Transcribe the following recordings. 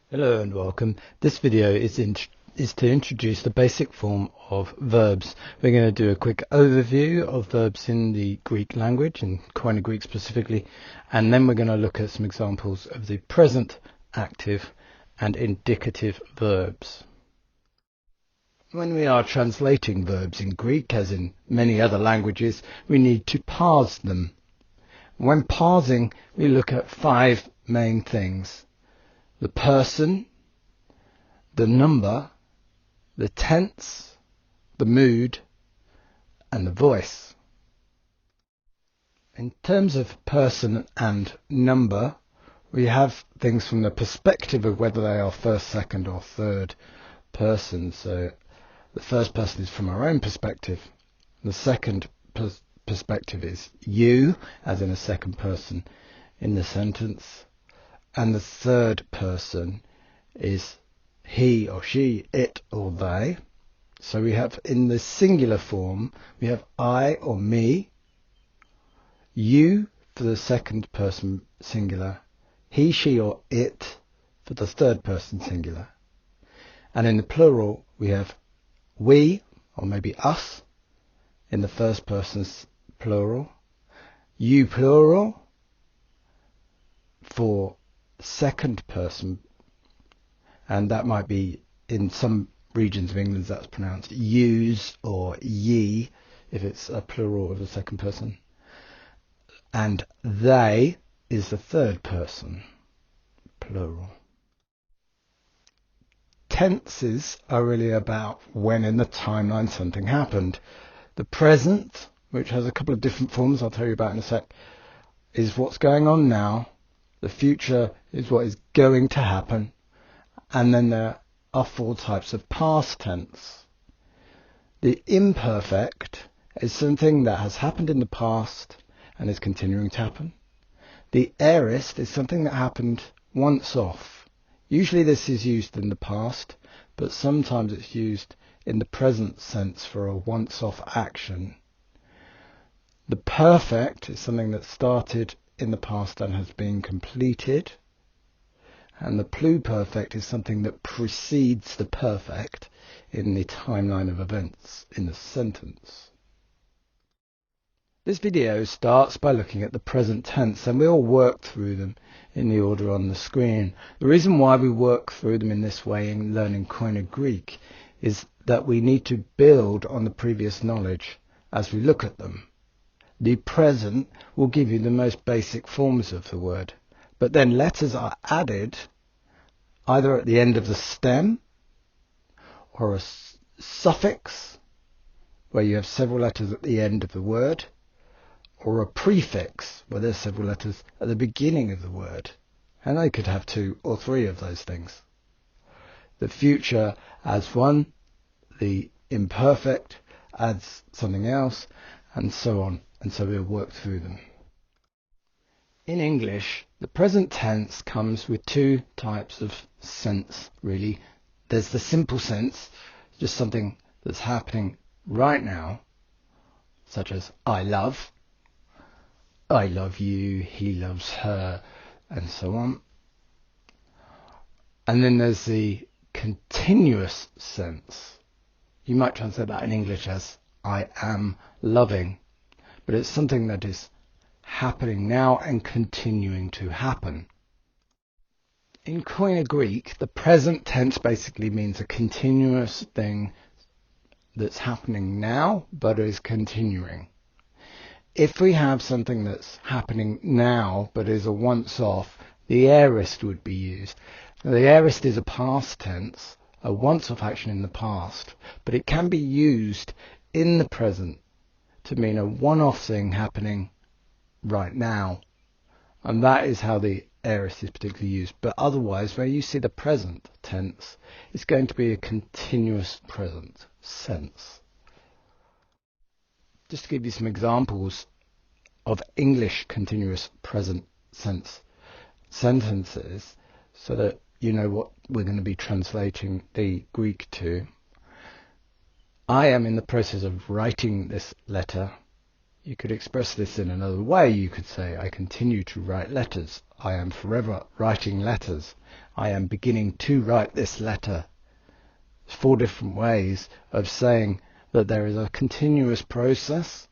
Hello and welcome. This video is to introduce the basic form of verbs. We're going to do a quick overview of verbs in the Greek language, in Koine Greek specifically, and then we're going to look at some examples of the present, active and indicative verbs. When we are translating verbs in Greek, as in many other languages, we need to parse them. When parsing, we look at 5 main things: the person, the number, the tense, the mood, and the voice. In terms of person and number, we have things from the perspective of whether they are first, second, or third person. So the first person is from our own perspective. The second perspective is you, as in a second person in the sentence. And the third person is he or she, it or they. So we have, in the singular form, we have I or me, you for the second person singular, he, she or it for the third person singular. And in the plural, we have we, or maybe us, in the first person's plural, you plural for second person, and that might be, in some regions of England, that's pronounced yous or ye if it's a plural of the second person, and they is the third person plural. Tenses are really about when in the timeline something happened. The present, which has a couple of different forms I'll tell you about in a sec, is what's going on now. The future is what is going to happen. And then there are 4 types of past tense. The imperfect is something that has happened in the past and is continuing to happen. The aorist is something that happened once off. Usually this is used in the past, but sometimes it's used in the present sense for a once-off action. The perfect is something that started in the past and has been completed, and the pluperfect is something that precedes the perfect in the timeline of events in the sentence. This video starts by looking at the present tense, and we'll work through them in the order on the screen. The reason why we work through them in this way in learning Koine Greek is that we need to build on the previous knowledge as we look at them. The present will give you the most basic forms of the word, but then letters are added either at the end of the stem, or a suffix where you have several letters at the end of the word, or a prefix where there's several letters at the beginning of the word, and they could have 2 or 3 of those things. The future adds one, the imperfect adds something else, and so on. And so we'll work through them. In English, the present tense comes with 2 types of sense, really. There's the simple sense, just something that's happening right now, such as I love you, he loves her, and so on. And then there's the continuous sense. You might translate that in English as I am loving. But it's something that is happening now and continuing to happen. In Koine Greek, the present tense basically means a continuous thing that's happening now but is continuing. If we have something that's happening now but is a once-off, the aorist would be used. Now, the aorist is a past tense, a once-off action in the past, but it can be used in the present to mean a one-off thing happening right now, and that is how the aorist is particularly used. But otherwise, where you see the present tense, it's going to be a continuous present sense. Just to give you some examples of English continuous present sense sentences, so that you know what we're going to be translating the Greek to. I am in the process of writing this letter. You could express this in another way. You could say, I continue to write letters. I am forever writing letters. I am beginning to write this letter. 4 different ways of saying that there is a continuous process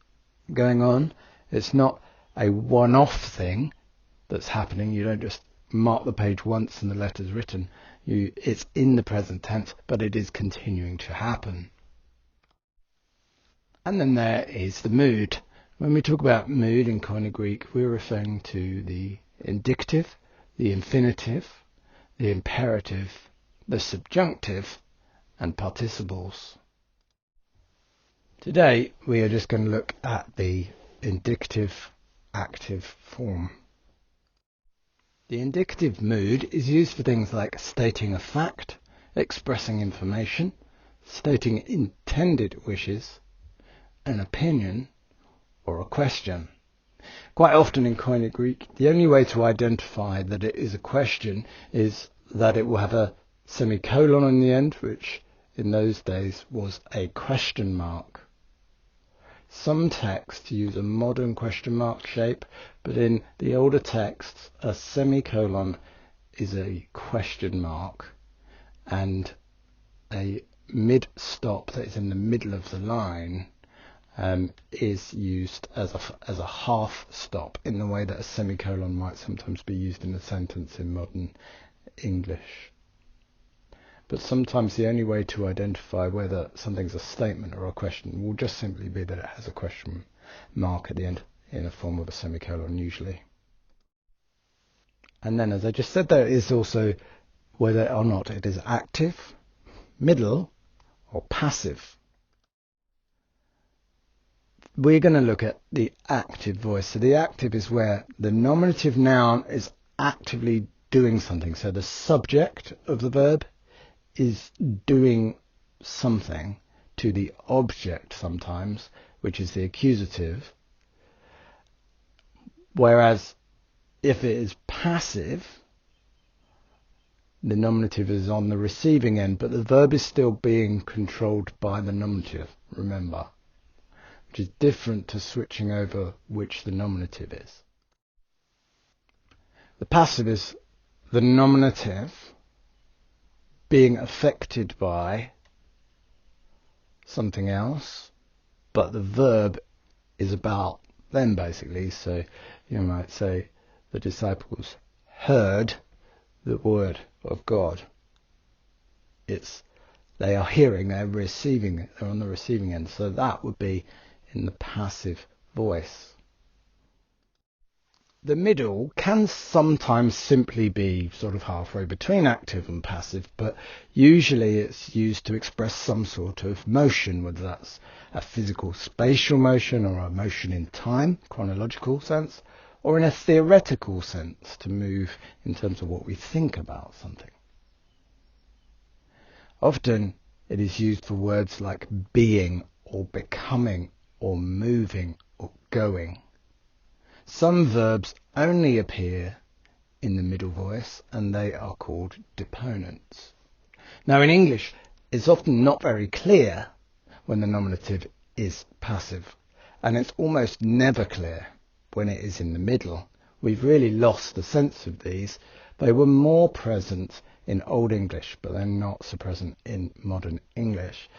going on. It's not a one-off thing that's happening. You don't just mark the page once and the letter's written. It's in the present tense, but it is continuing to happen. And then there is the mood. When we talk about mood in Koine Greek, we're referring to the indicative, the infinitive, the imperative, the subjunctive, and participles. Today, we are just going to look at the indicative active form. The indicative mood is used for things like stating a fact, expressing information, stating intended wishes, an opinion, or a question. Quite often in Koine Greek, the only way to identify that it is a question is that it will have a semicolon on the end, which in those days was a question mark. Some texts use a modern question mark shape, but in the older texts, a semicolon is a question mark, and a mid-stop that is in the middle of the line is used as a half stop, in the way that a semicolon might sometimes be used in a sentence in modern English. But sometimes the only way to identify whether something's a statement or a question will just simply be that it has a question mark at the end in the form of a semicolon usually. And then, as I just said, there is also whether or not it is active, middle, or passive. We're going to look at the active voice. So the active is where the nominative noun is actively doing something. So the subject of the verb is doing something to the object sometimes, which is the accusative. Whereas if it is passive, the nominative is on the receiving end, but the verb is still being controlled by the nominative, remember, which is different to switching over which the nominative is. The passive is the nominative being affected by something else, but the verb is about them basically. So you might say the disciples heard the word of God. They are hearing, they're receiving it, they're on the receiving end. So that would be in the passive voice. The middle can sometimes simply be sort of halfway between active and passive, but usually it's used to express some sort of motion, whether that's a physical spatial motion or a motion in time, chronological sense, or in a theoretical sense, to move in terms of what we think about something. Often it is used for words like being or becoming or moving or going. Some verbs only appear in the middle voice, and they are called deponents. Now in English, it's often not very clear when the nominative is passive, and it's almost never clear when it is in the middle. We've really lost the sense of these. They were more present in Old English, but they're not so present in modern English.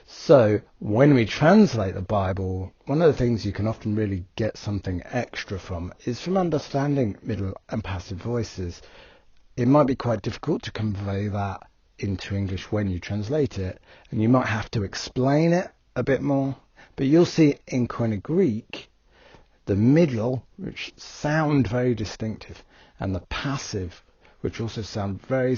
So when we translate the Bible, one of the things you can often really get something extra from is from understanding middle and passive voices. It might be quite difficult to convey that into English when you translate it, and you might have to explain it a bit more. But you'll see in Koine Greek, the middle, which sound very distinctive, and the passive, which also sound very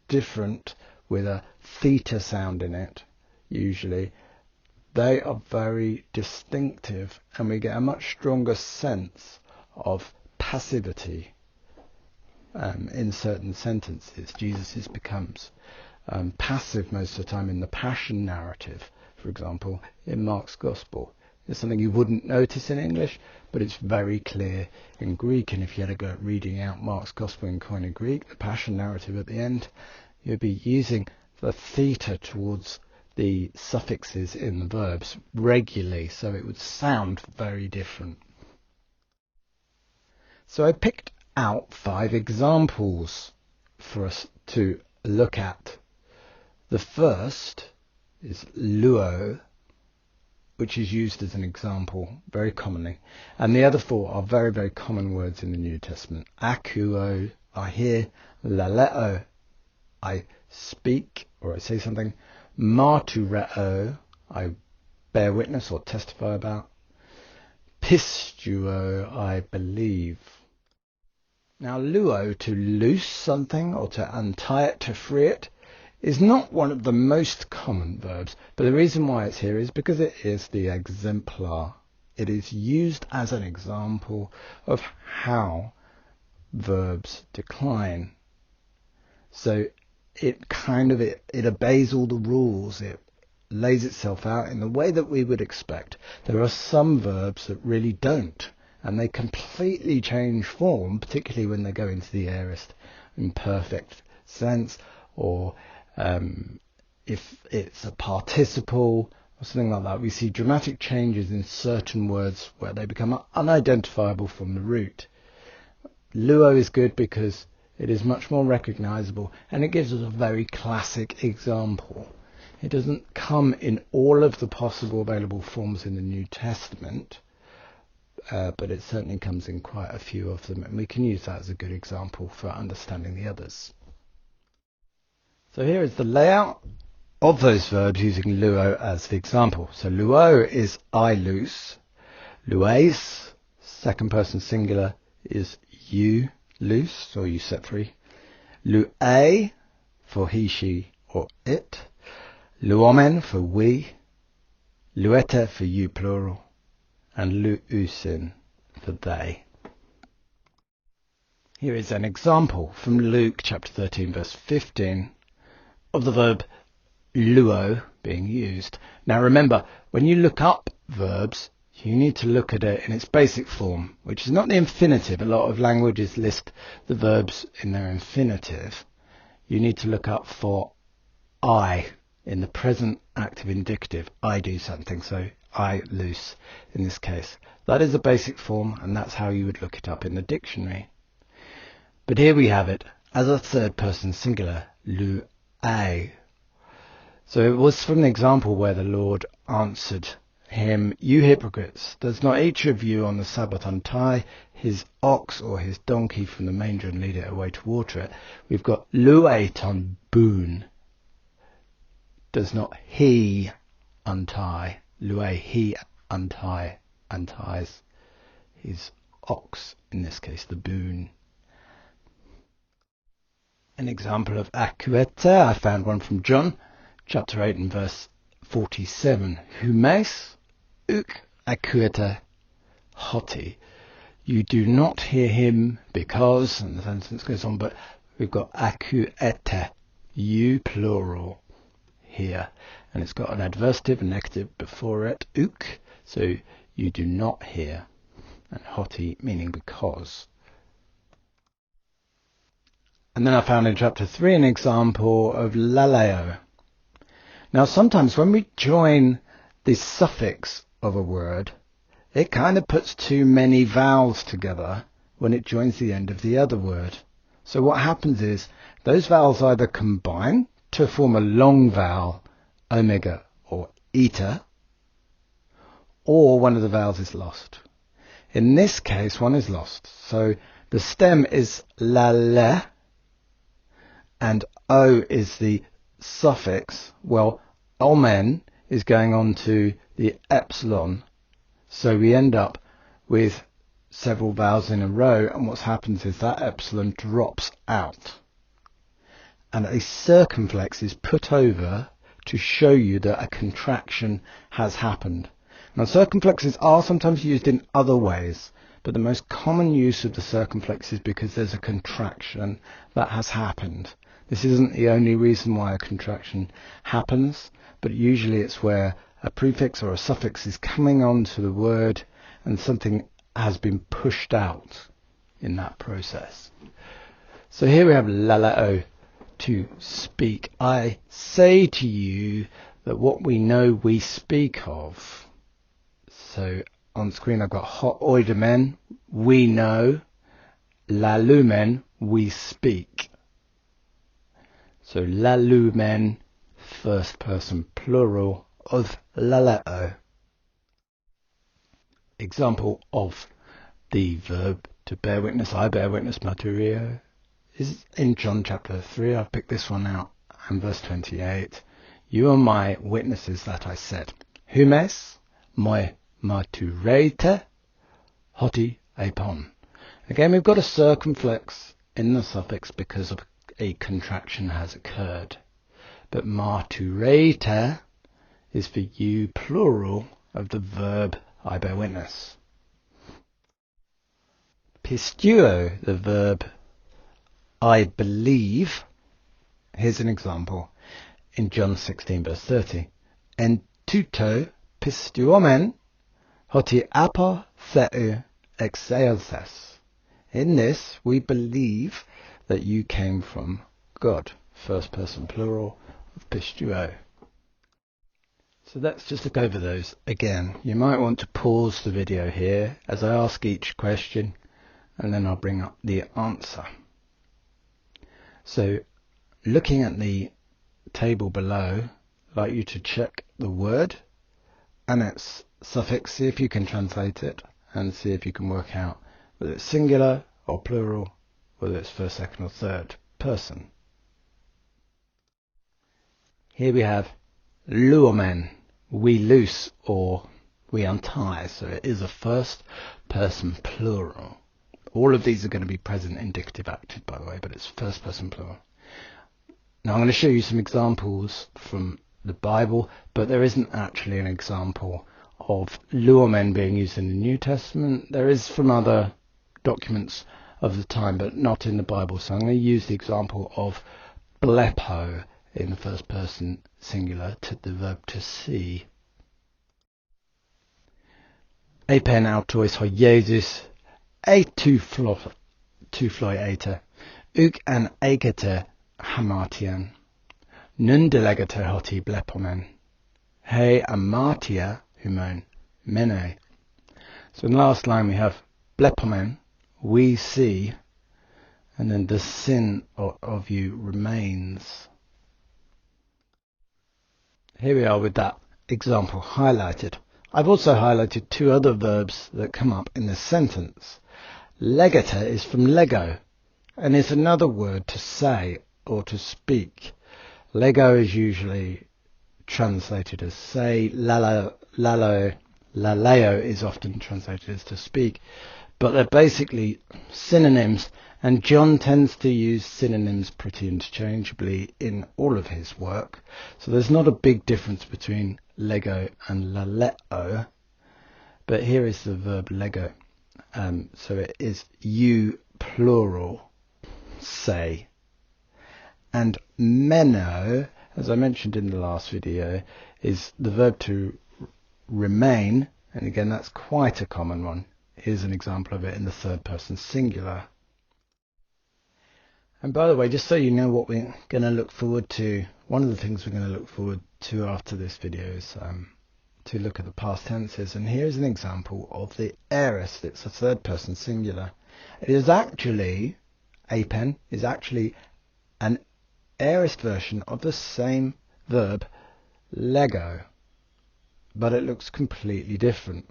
different with a theta sound in it, usually, they are very distinctive, and we get a much stronger sense of passivity in certain sentences. Jesus becomes passive most of the time in the Passion narrative, for example, in Mark's Gospel. It's something you wouldn't notice in English, but it's very clear in Greek. And if you had to go reading out Mark's Gospel in Koine Greek, the Passion narrative at the end, you'd be using the theta towards the suffixes in the verbs regularly, so it would sound very different. So I picked out 5 examples for us to look at. The first is luo, which is used as an example very commonly. And the other 4 are very, very common words in the New Testament. Akuo, I hear. Laleo, I speak or I say something. Martureo, I bear witness or testify about. Pistuo, I believe. Now luo, to loose something or to untie it, to free it, is not one of the most common verbs, but the reason why it's here is because it is the exemplar. It is used as an example of how verbs decline. So it obeys all the rules. It lays itself out in the way that we would expect. There are some verbs that really don't, and they completely change form, particularly when they go into the aorist imperfect sense, or if it's a participle or something like that. We see dramatic changes in certain words where they become unidentifiable from the root. Luo is good because it is much more recognizable, and it gives us a very classic example. It doesn't come in all of the possible available forms in the New Testament, but it certainly comes in quite a few of them, and we can use that as a good example for understanding the others. So here is the layout of those verbs using luo as the example. So luo is I loose. Lues, second person singular, is you loose or you set free. Luei for he, she or it. Luomen for we. Luete for you plural. And luusin for they. Here is an example from Luke chapter 13 verse 15 of the verb luo being used. Now remember, when you look up verbs, you need to look at it in its basic form, which is not the infinitive. A lot of languages list the verbs in their infinitive. You need to look up for I in the present active indicative. I do something, so I loose in this case. That is the basic form, and that's how you would look it up in the dictionary. But here we have it as a third person singular, luei. So it was from the example where the Lord answered him, you hypocrites, does not each of you on the Sabbath untie his ox or his donkey from the manger and lead it away to water it? We've got luei ton boon. Does not he untie? Luei, he unties his ox, in this case the boon. An example of akuete, I found one from John chapter 8 and verse 47. Humes uk akuete hoti. You do not hear him because, and the sentence goes on, but we've got akuete, you plural here, and it's got an adversative, a negative before it, uk, so you do not hear, and hoti meaning because. And then I found in chapter 3 an example of laleo. Now sometimes when we join the suffix of a word, it kind of puts too many vowels together when it joins the end of the other word. So what happens is those vowels either combine to form a long vowel, omega or eta, or one of the vowels is lost. In this case, one is lost. So the stem is lale, and o is the suffix. Well, omen is going on to the epsilon, so we end up with several vowels in a row, and what happens is that epsilon drops out and a circumflex is put over to show you that a contraction has happened. Now circumflexes are sometimes used in other ways, but the most common use of the circumflex is because there's a contraction that has happened. This isn't the only reason why a contraction happens, but usually it's where a prefix or a suffix is coming on to the word and something has been pushed out in that process. So here we have laleo, to speak. I say to you that what we know we speak of. So on screen I've got ho oidemen, we know, lalumen, we speak. So lalumen, first person plural of laleo. Example of the verb to bear witness, I bear witness, martyrio, is in John chapter 3. I've picked this one out, and verse 28. You are my witnesses that I said. Humes, moi martyrete, hoti apon. Again, we've got a circumflex in the suffix because of a contraction has occurred. But martyrete is for you, plural of the verb I bear witness. Pistuo, the verb I believe. Here's an example in John 16 verse 30. En tuto pistuomen hoti apo theu excelsis. In this we believe that you came from God. First person plural of pistuo. So let's just look over those again. You might want to pause the video here as I ask each question, and then I'll bring up the answer. So looking at the table below, I'd like you to check the word and its suffix, see if you can translate it, and see if you can work out whether it's singular or plural, whether it's first, second or third person. Here we have luomen, we loose or we untie, so it is a first person plural. All of these are going to be present indicative active, by the way, but it's first person plural. Now I'm going to show you some examples from the Bible, but there isn't actually an example of luomen being used in the New Testament. There is from other documents of the time, but not in the Bible. So I'm going to use the example of blepo in the first person singular to the verb to see. Epen autois ho Jesus e tu floi eta, uk an egete hamartian, nun delegate hoti blepomen, he amartia humon mene. So in the last line we have blepomen, we see, and then the sin of you remains. Here we are with that example highlighted. I've also highlighted two other verbs that come up in this sentence. Legate is from lego and is another word to say or to speak. Lego is usually translated as say. Laleo is often translated as to speak, but they're basically synonyms, and John tends to use synonyms pretty interchangeably in all of his work. So there's not a big difference between lego and laleo, but here is the verb lego. So it is you plural say. And meno, as I mentioned in the last video, is the verb to remain, and again that's quite a common one. Here's an example of it in the third person singular. And by the way, just so you know what we're going to look forward to, one of the things we're going to look forward to after this video is to look at the past tenses. And here's an example of the aorist. It's a third person singular. It is actually, apen is actually an aorist version of the same verb lego, but it looks completely different.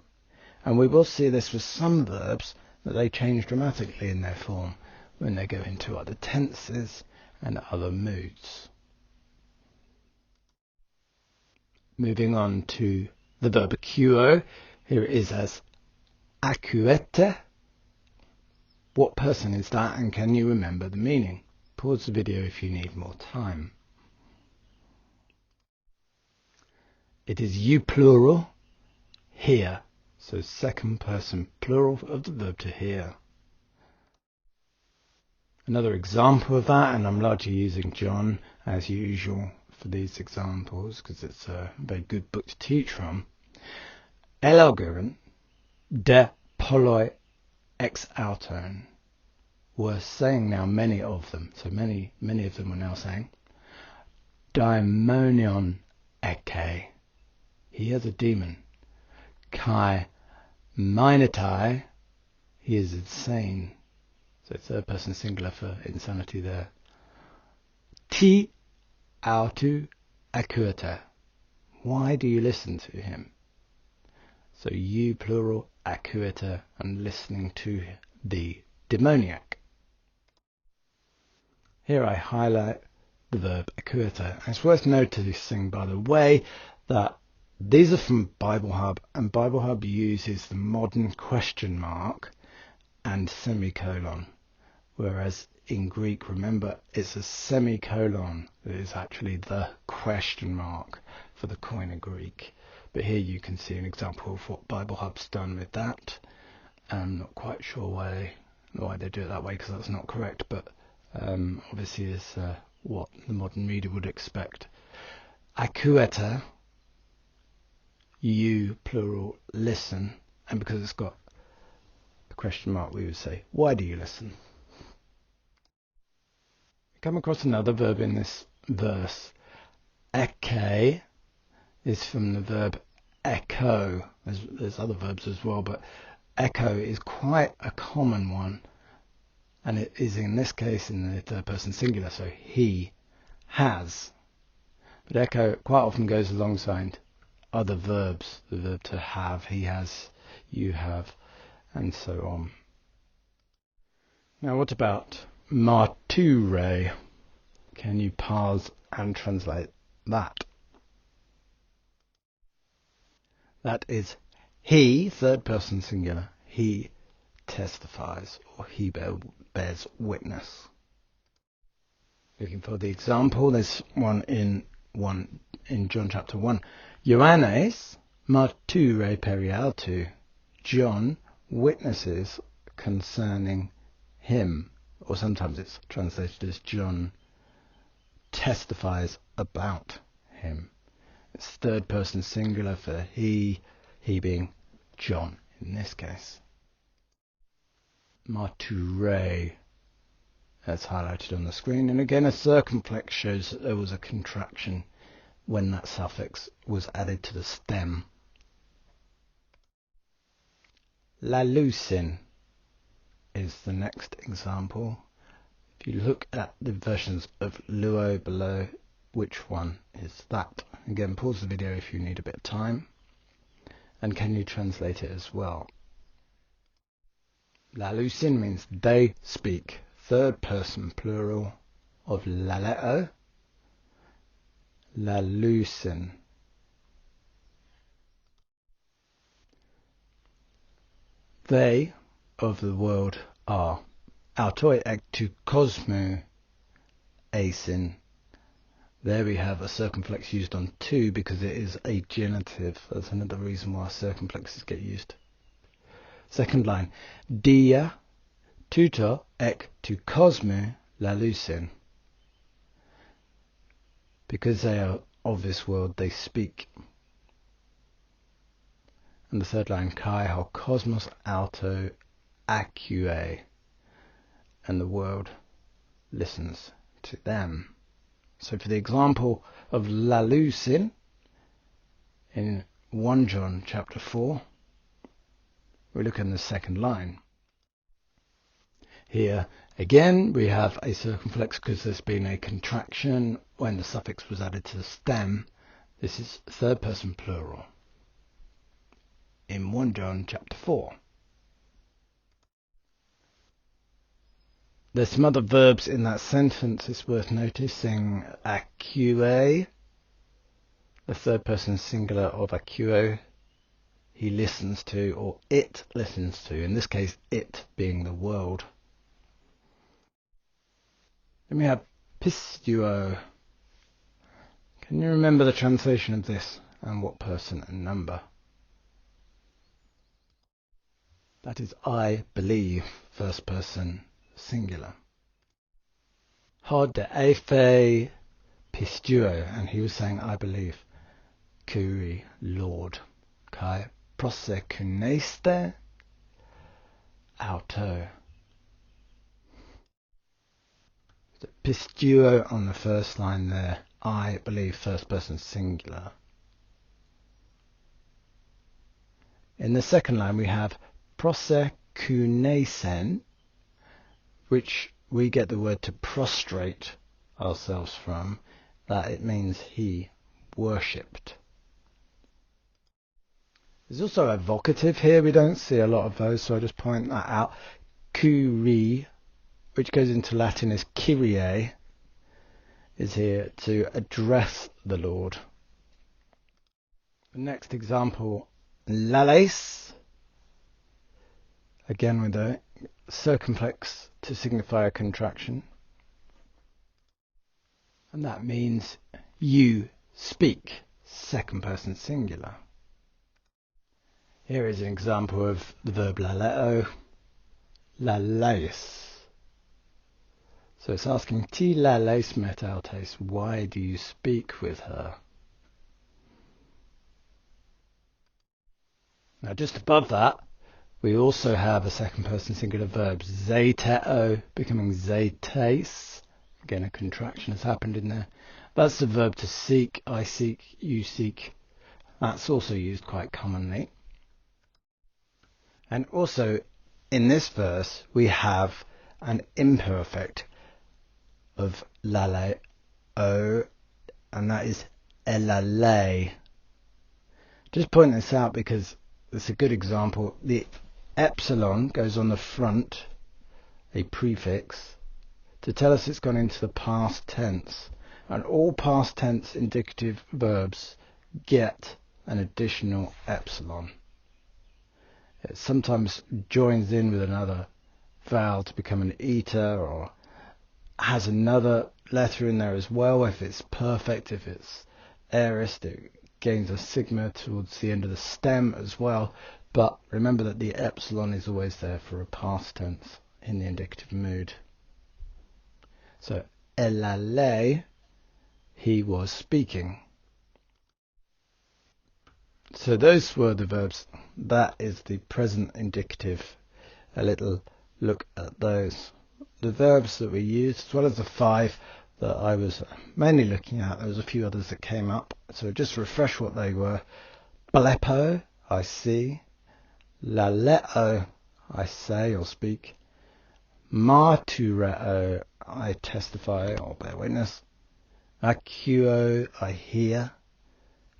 And we will see this with some verbs, that they change dramatically in their form when they go into other tenses and other moods. Moving on to the verb acuo. Here it is as acuete. What person is that, and can you remember the meaning? Pause the video if you need more time. It is you plural, hear. So second person plural of the verb to hear. Another example of that, and I'm largely using John as usual for these examples because it's a very good book to teach from. Elogerin de poloi ex auton. We're saying now many of them, so many of them we're now saying. Daimonion eke. He is a demon. Kai minatai. He is insane. So third person singular for insanity there. Ti autu akuata. Why do you listen to him? So you plural, akuata, and listening to the demoniac. Here I highlight the verb akuata. It's worth noticing, by the way, that these are from Bible Hub, and Bible Hub uses the modern question mark and semicolon, whereas in Greek, remember, it's a semicolon that is actually the question mark for the Koine Greek. But here you can see an example of what Bible Hub's done with that. I'm not quite sure why they do it that way, because that's not correct, but obviously is what the modern reader would expect. Akueta, you plural, listen, and because it's got a question mark, we would say, why do you listen? We come across another verb in this verse. Eke is from the verb echo. There's other verbs as well, but echo is quite a common one, and it is in this case in the third person singular, so he has. But echo quite often goes alongside other verbs, the verb to have, he has, you have, and so on. Now what about mature? Can you parse and translate that? That is he, third person singular, he testifies, or he bears witness. Looking for the example, there's one in John chapter 1. Ioannes mature periautou. John witnesses concerning him, or sometimes it's translated as John testifies about him. It's third person singular for he being John in this case. Mature, as highlighted on the screen, and again a circumflex shows that there was a contraction when that suffix was added to the stem. Lalusin is the next example. If you look at the versions of luo below, which one is that? Again, pause the video if you need a bit of time. And can you translate it as well? Lalusin means they speak. Third person plural of laleo. Lalusin. They of the world are. Autoi ek to cosmo asin. There we have a circumflex used on to because it is a genitive. That's another reason why circumflexes get used. Second line. Dia tuto ek to cosmo lalusin. Because they are of this world, they speak. And the third line. Kai ho cosmos auto acue. And the world listens to them. So for the example of lalusin in 1 John chapter 4, we look in the second line. Here again we have a circumflex because there's been a contraction when the suffix was added to the stem. This is third person plural in 1 John chapter 4. There's some other verbs in that sentence it's worth noticing. Acue, the third person singular of acuo, he listens to, or it listens to, in this case it being the world. Then we have pistuo. Can you remember the translation of this and what person and number? That is I believe, first person singular. Hod de efe pistuo, and he was saying I believe. Kuri, Lord. Kai prosekuneste auto. The pistuo on the first line there, I believe first person singular. In the second line we have prosekuneisen, which we get the word to prostrate ourselves from, that it means he worshipped. There's also a vocative here. We don't see a lot of those, so I just point that out. Kyrie, which goes into Latin as Kyrie, is here to address the Lord. The next example, lales, again with a circumflex to signify a contraction. And that means you speak, second person singular. Here is an example of the verb laleo, laleis. So it's asking, ti laleis metautes, why do you speak with her? Now just above that, we also have a second person singular verb, zeteo, becoming zetes. Again, a contraction has happened in there. That's the verb to seek, I seek, you seek. That's also used quite commonly. And also, in this verse, we have an imperfect of laleo, and that is elale. Just point this out because it's a good example. The epsilon goes on the front, a prefix, to tell us it's gone into the past tense. And all past tense indicative verbs get an additional epsilon. It sometimes joins in with another vowel to become an eta, or has another letter in there as well. If it's perfect, if it's aorist, it gains a sigma towards the end of the stem as well. But remember that the epsilon is always there for a past tense in the indicative mood. So, elale, he was speaking. So those were the verbs. That is the present indicative. A little look at those. The verbs that we used, as well as the 5 that I was mainly looking at. There was a few others that came up. So just refresh what they were. Blepo, I see. Laleo, I say or speak. Martureo, I testify or bear witness. Akuo, I hear.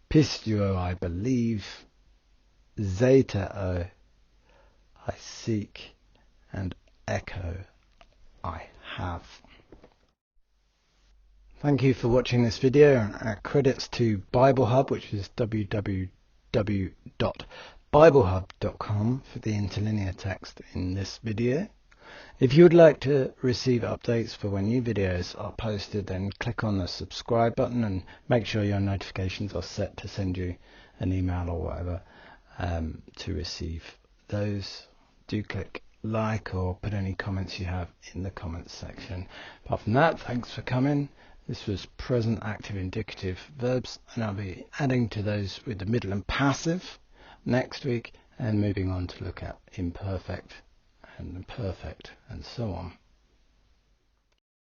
Pistuo, I believe. Zeteo, I seek. And echo, I have. Thank you for watching this video. Credits to Bible Hub, which is www.biblehub.com for the interlinear text in this video. If you would like to receive updates for when new videos are posted, then click on the subscribe button and make sure your notifications are set to send you an email or whatever to receive those. Do click like or put any comments you have in the comments section. Apart from that, thanks for coming. This was present active indicative verbs, and I'll be adding to those with the middle and passive next week, and moving on to look at imperfect and perfect and so on.